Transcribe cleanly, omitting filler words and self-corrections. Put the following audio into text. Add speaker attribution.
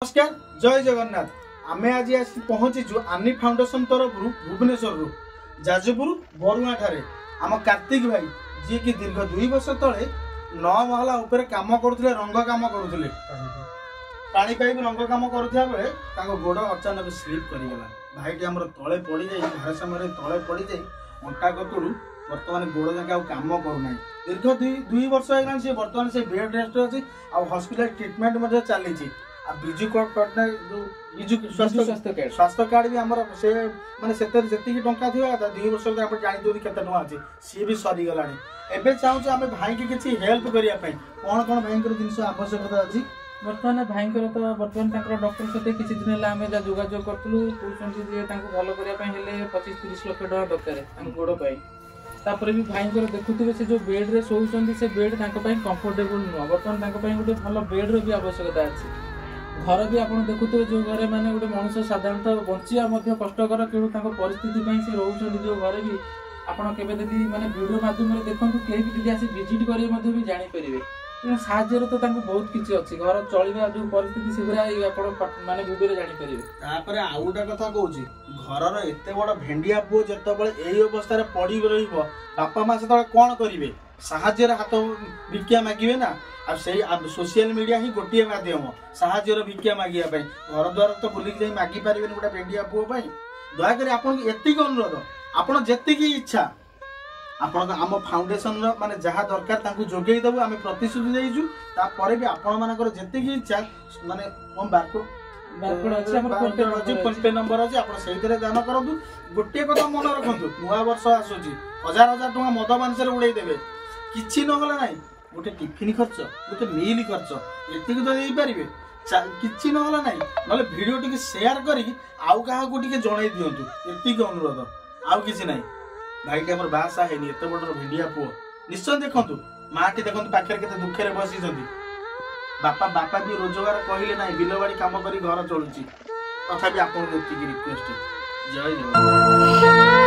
Speaker 1: नमस्कार जय जगन्नाथ आमे आज आसी पहुंचीचु आनी फाउंडेशन तरफ भुवनेश्वर जाजपुर बरुआ ठारे आम कार्तिक भाई जी की दीर्घ 2 वर्ष तले 9 महला ऊपर काम करुले रंग काम करुले पानी पाइप रंग काम करुवा बेले गोड़ अचानक स्लीप करगला भाईटी आम तले पड़ जाए भारसाम्य तले पड़ जाए अंटा कतुड़ बर्तमान गोड़ जाके काम करना दीर्घ 2 वर्ष होगा सी बर्तमान से बेड रेस्ट अच्छी हॉस्पिटल ट्रिटमेंट चली विजु पट्टनायक जो विजु स्वास्थ्य कार्ड भी आमर से माने जी टंका थी 2 वर्ष जानते केते टका अच्छी सी भी सरीगला एवं चाहूँ आम भाई की किसी हेल्प करने कौन कौन भाई जिन आवश्यकता अच्छी
Speaker 2: बर्तमान भाई तो बर्तमान डॉक्टर सहित किसी दिन है आम जोगाजोग करूँ कहते भल करने 25-30 लाख टका दरकार गोड़ तापर भी भाई देखुए से जो बेड रे शोचंदी से बेड कंफर्टेबल नुह बर्तमान गोटे भल बेड भी आवश्यकता अच्छी घर भी आप देखुए जो घरे माने गोटे मनुष्य साधारणतः बंचा कष्टकर क्यों परिस्थिति से रोच जो घरे भी आपड़ के माने वीडियो माध्यम देखूँ कहीं आसी विजिट करेंगे भी जानीपर तेणु साहय तो बहुत किसी अच्छी घर चलवा जो परिस्थिति से माने वीडियो जानीपर
Speaker 1: आउ गोटे कथा कहूँ घर एत बड़ भेंडिया पुओ जिते यही अवस्था पड़ बापा माँ से कौन करेंगे साहाଯ୍य हाथ भिक्षा मागे ना सोशल मीडिया ही गोटे मध्यम साहाଯ୍य भिक्षा मागे घर द्वार तो बुलिक जाई मागी पारे गोटे भेंडिया पुओ दयाकोरी आपको अनुरोध आपड़ जी इच्छा आपण आम फाउंडेशन माने जहाँ दरकार जोगे देवु आम प्रतिश्रुति देइजु तापर भी आपण मानकर जी इच्छा माने फोन पे नंबर अच्छे आप दान करूँ गोटे कथा मन रखु नुआ वर्ष आसूची 1000 टका मद मांस उड़े देवे किसी ना ना गोटे टिफिन खर्च गोटे मिल खर्च ये तो दे पारे कि ना ना ना भिडियो टी सेयार कर जन दिंतु ये अनुरोध आउ कि ना भाईटी आम बासा है एत बड़ भेंडिया पुओ निश्चय देखु माटी देखु पाखे के दुखे बसी बापा बापा भी रोजगार कहले ना बिलबाड़ी कम कर घर चलुची तथा आप रिक्वेस्ट जय जगन्नाथ।